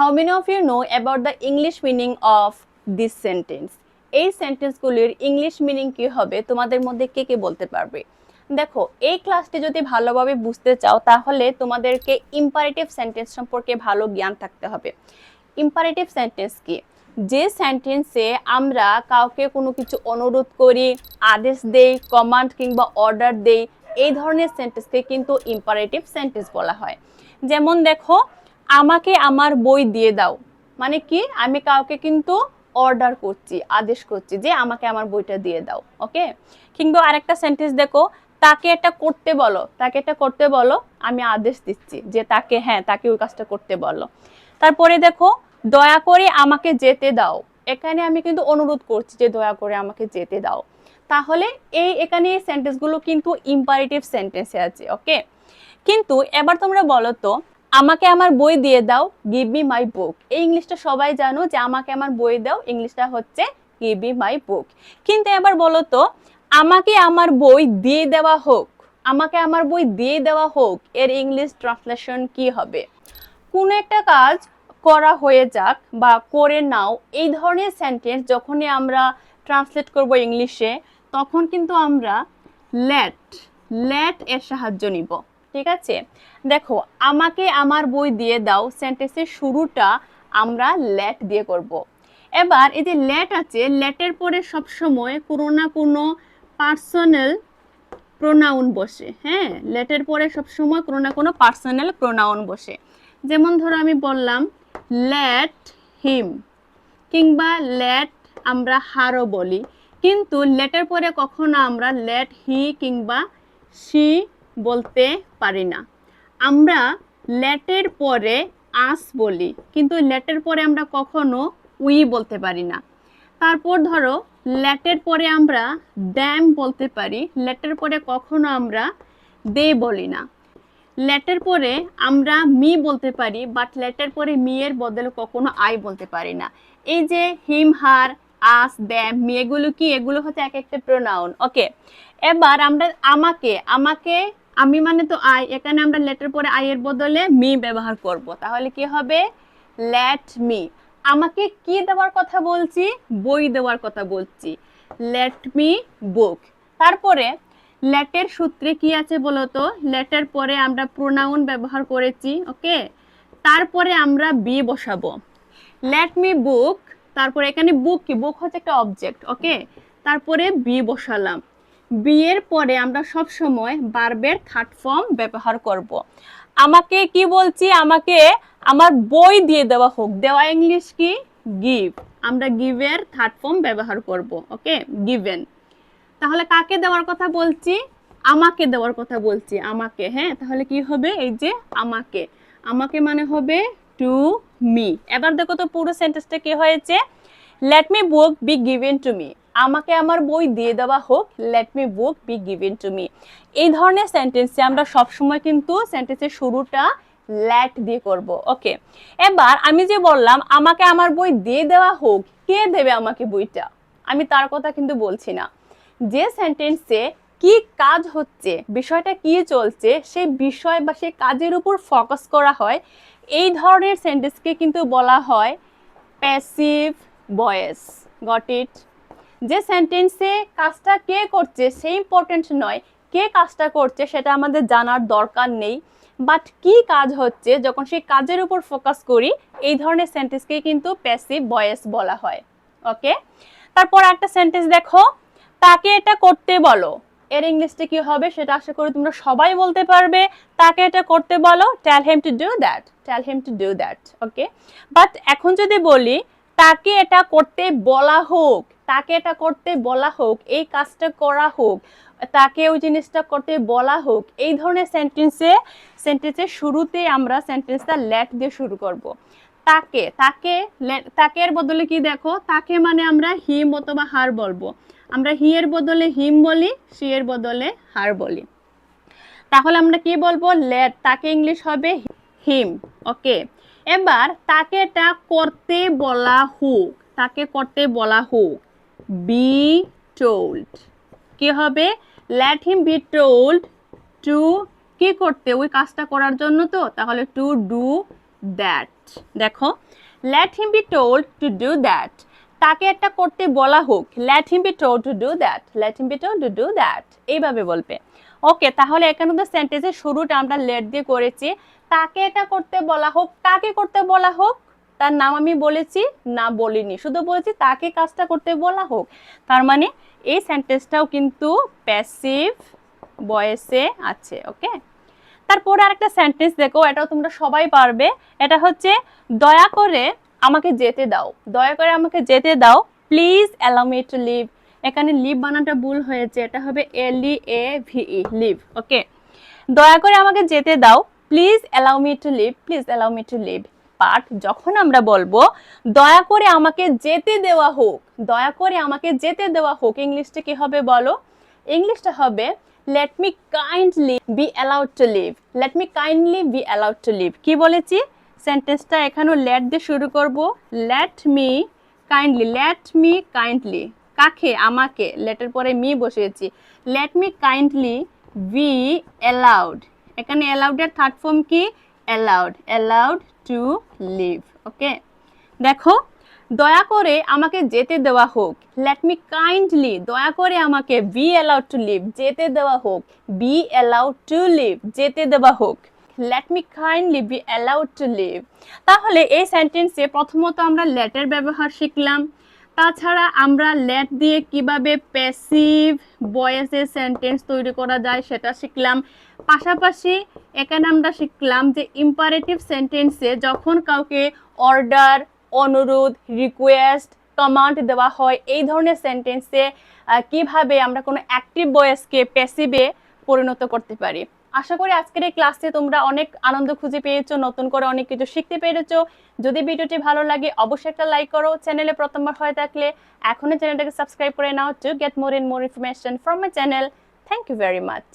How many of you know about the English meaning of this sentence? এই সেন্টেন্সগুলির English meaning কি হবে তোমাদের মধ্যে কে কে বলতে পারবে? দেখো, এই ক্লাসটি যদি ভালোভাবে বুঝতে চাও তাহলে তোমাদেরকে ইম্পারেটিভ সেন্টেন্স সম্পর্কে ভালো জ্ঞান থাকতে হবে। ইম্পারেটিভ সেন্টেন্স কি? যে সেন্টেন্সে আমরা কাউকে কোনো কিছু অনুরোধ করি, আদেশ দেই, কমান্ড কিংবা অর্ডার দেই, এই ধরনের সেন্টেন্সকে কিন্তু ইম্পারেটিভ সেন্টেন্স বলা হয়। যেমন দেখো, আমাকে আমার বই দিয়ে দাও, মানে কি? আমি কাউকে কিন্তু অর্ডার করছি, আদেশ করছি যে আমাকে আমার বইটা দিয়ে দাও। ওকে। কিংবা আরেকটা সেন্টেন্স দেখো, তাকে এটা করতে বলো, তাকে এটা করতে বলো, আমি আদেশ দিচ্ছি যে তাকে, হ্যাঁ, তাকে ওই কাজটা করতে বলো। তারপরে দেখো, দয়া করে আমাকে যেতে দাও, এখানে আমি কিন্তু অনুরোধ করছি যে দয়া করে আমাকে যেতে দাও। তাহলে এখানে এই সেন্টেন্সগুলো কিন্তু ইম্পারেটিভ সেন্টেন্সে আছে। ওকে। কিন্তু এবার তোমরা বলো তো, আমাকে আমার বই দিয়ে দাও, গিভ মি মাই বুক। এই ইংলিশটা সবাই জানো যে আমাকে আমার বই দাও, ইংলিশটা হচ্ছে গিভ মি মাই বুক। কিন্তু এবার বলো তো, আমাকে আমার বই দিয়ে দেওয়া হোক, আমাকে আমার বই দিয়ে দেওয়া হোক, এর ইংলিশ ট্রান্সলেশন কি হবে? কোন একটা কাজ করা হয়ে যাক বা করে নাও, এই ধরনের সেন্টেন্স যখনই আমরা ট্রান্সলেট করব ইংলিশে, তখন কিন্তু আমরা লেট লেট এর সাহায্য নিব। ঠিক আছে। দেখো, আমাকে আমার বই দিয়ে দাও সেন্টেন্সের শুরুটা আমরা লেট দিয়ে করব। এবার এই যে লেট আছে, লেটের পরে সবসময় কোনো না কোনো পার্সোনাল প্রোনাউন বসে। হ্যাঁ, লেটের পরে সবসময় কোনো না কোনো পার্সোনাল প্রোনাউন বসে। যেমন ধরো আমি বললাম লেট হিম, কিংবা লেট আমরা হারও বলি, কিন্তু লেটের পরে কখনো আমরা লেট হি কিংবা শি বলতে পারি না। আমরা লেটের পরে আস বলি, কিন্তু লেটের পরে আমরা কখনো উই বলতে পারি না। তারপর ধরো, লেটের পরে আমরা দ্যাম বলতে পারি, লেটের পরে কখনো আমরা দে বলি না। লেটের পরে আমরা মি বলতে পারি, বাট লেটের পরে মি এর বদলে কখনো আই বলতে পারি না। এই যে হিম, হার, আস, দ্যাম, মি, এগুলো কি? এগুলো হচ্ছে এক একটা প্রোনাউন। ওকে। এবার আমরা আমাকে, আমাকে আমি মানে তো আই, এখানে আমরা লেটের পরে আই এর বদলে মি ব্যবহার করব। তাহলে কি হবে? Let me. আমাকে কি দেওয়ার কথা বলছি? বই দেওয়ার কথা বলছি। লেট মি বুক। তারপরে লেটের সূত্রে কি আছে বলতো? লেটের পরে আমরা প্রোনাউন ব্যবহার করেছি। ওকে। তারপরে আমরা বি বসাবো। লেট মি বুক, তারপরে এখানে বুক কি? বুক হচ্ছে একটা অবজেক্ট। ওকে। তারপরে বি বসালাম। বি এর পরে আমরা সব সময় ভার্বের থার্ড ফর্ম ব্যবহার করব। আমাকে কি বলছি? আমাকে আমার বই দিয়ে দেওয়া হোক, দেওয়া ইংলিশ কি? গিভ। আমরা গিভের থার্ড ফর্ম ব্যবহার করব। ওকে, গিভেন। তাহলে কাকে দেওয়ার কথা বলছি? আমাকে দেওয়ার কথা বলছি, আমাকে। হ্যাঁ, তাহলে কি হবে? এই যে আমাকে, আমাকে মানে হবে টু মি। এবার দেখো তো পুরো সেন্টেন্সটা কি হয়েছে? Let me book be given to me. আমাকে আমার বই দিয়ে দেওয়া হোক, let me book be given to me. এই ধরনের সেন্টেন্সে আমরা সবসময় কিন্তু সেন্টেন্সের শুরুটা লেট দিয়ে করব। ওকে। এবার আমি যে বললাম আমাকে আমার বই দিয়ে দেওয়া হোক, কে দেবে আমাকে বইটা? আমি তার কথা কিন্তু বলছি না। যে সেন্টেন্সে কি কাজ হচ্ছে, বিষয়টা কি চলছে, সেই বিষয় বা সেই কাজের উপর ফোকাস করা হয়, এই ধরনের সেন্টেন্সকে কিন্তু বলা হয় প্যাসিভ ভয়েস। Got it? যে সেন্টেন্সে কাজটা কে করছে সে ইম্পর্টেন্ট নয়, কে কাজটা করছে সেটা আমাদের জানার দরকার নেই, বাট কি কাজ হচ্ছে যখন সেই কাজের উপর ফোকাস করি, এই ধরনের সেন্টেন্সকে কিন্তু প্যাসিভ ভয়েস বলা হয়। ওকে। তারপর একটা সেন্টেন্স দেখো, তাকে এটা করতে বলো। এর ইংলিশটা কি হবে সেটা আশা করি তোমরা সবাই বলতে পারবে। তাকে এটা করতে বলো, tell him to do that, tell him to do that. Okay. But এখন যদি বলি তাকে এটা করতে বলা হোক, তাকে এটা করতে বলা হোক, এই কাজটা করা হোক, তাকে ওই জিনিসটা করতে বলা হোক, এই ধরনের সেন্টেন্সের শুরুতে আমরা সেন্টেন্সটা লেট দিয়ে শুরু করব। তাকে, তাকে, তাকের বদলে কি? দেখো, তাকে মানে আমরা হিম অথবা হার বলবো। আমরা হি এর বদলে হিম বলি, শি এর বদলে হার বলি। তাহলে আমরা কি বলবো? লেট, তাকে ইংলিশ হবে হিম। ওকে। এবার তাকে এটা করতে বলা হোক, তাকে করতে বলা হোক, বি টোল্ড। কি হবে? Let him be told to, কি করতে? ওই কাজটা করার জন্য তো, তাহলে টু ডু দ্যাট। দেখো, let him be told to do that, তাকে একটা করতে বলা হোক, let him be told to do that, let him be told to do that, এইভাবে বলবে। ওকে, তাহলে এখানে তো সেন্টেন্সের শুরুটা আমরা let দিয়ে করেছি। তাকে এটা করতে বলা হোক, কাকে করতে বলা হোক, তার নাম আমি বলেছি না বলিনি, শুধু বলেছি তাকে কাজটা করতে বলা হোক। তার মানে এই সেন্টেন্সটাও কিন্তু প্যাসিভ ভয়েসে আছে। ওকে, তারপরে আরেকটা সেন্টেন্স দেখো, এটাও তোমরা সবাই পারবে। এটা হচ্ছে দয়া করে আমাকে যেতে দাও, দয়া করে আমাকে যেতে দাও, please allow me to leave. এখানে লিভ বানানটা ভুল হয়েছে, এটা হবে LEAVE, লিভ। ওকে, দয়া করে আমাকে যেতে দাও, please allow me to leave, please allow me to leave. But যখন আমরা বলবো দয়া করে আমাকে যেতে দেওয়া হোক, দয়া করে আমাকে যেতে দেওয়া হোক, ইংলিশটা কি হবে বলো? ইংলিশটা হবে let me kindly be allowed to live, let me kindly be allowed to live। কি বলেছি? সেন্টেন্সটা এখানেও let দিয়ে শুরু করব, let me kindly, let me kindly, কাকে? আমাকে, লেটের পরে মি বসিয়েছি, let me kindly be allowed, এখানে allowed এর থার্ড ফর্ম কি? allowed, allowed to live। ওকে, দেখো, দয়া করে আমাকে যেতে দেওয়া হোক, let me kindly, দয়া করে আমাকে be allowed to live, যেতে দেওয়া হোক, be allowed to live, যেতে দেওয়া হোক, let me kindly be allowed to live। তাহলে এই সেন্টেন্সে প্রথমত আমরা let এর ব্যবহার শিখলাম, তাছাড়া আমরা let দিয়ে কিভাবে প্যাসিভ ভয়েসের সেন্টেন্স তৈরি করা যায় সেটা শিখলাম। পাশাপাশি এখানে আমরা শিখলাম যে ইম্পারেটিভ সেন্টেন্সে যখন কাউকে অর্ডার, অনুরোধ, রিকোয়েস্ট, কমান্ড দেওয়া হয়, এই ধরনের সেন্টেন্সে কিভাবে আমরা কোনো অ্যাক্টিভ ভয়েসকে প্যাসিভে পরিণত করতে পারি। আশা করি আজকের এই ক্লাসে তোমরা অনেক আনন্দ খুঁজে পেয়েছো, নতুন করে অনেক কিছু শিখতে পেরেছো। যদি ভিডিওটি ভালো লাগে অবশ্যই একটা লাইক করো, চ্যানেলে প্রথমবার হয়ে থাকলে এখনই চ্যানেলটাকে সাবস্ক্রাইব করে নাও to get more information from my channel. Thank you very much.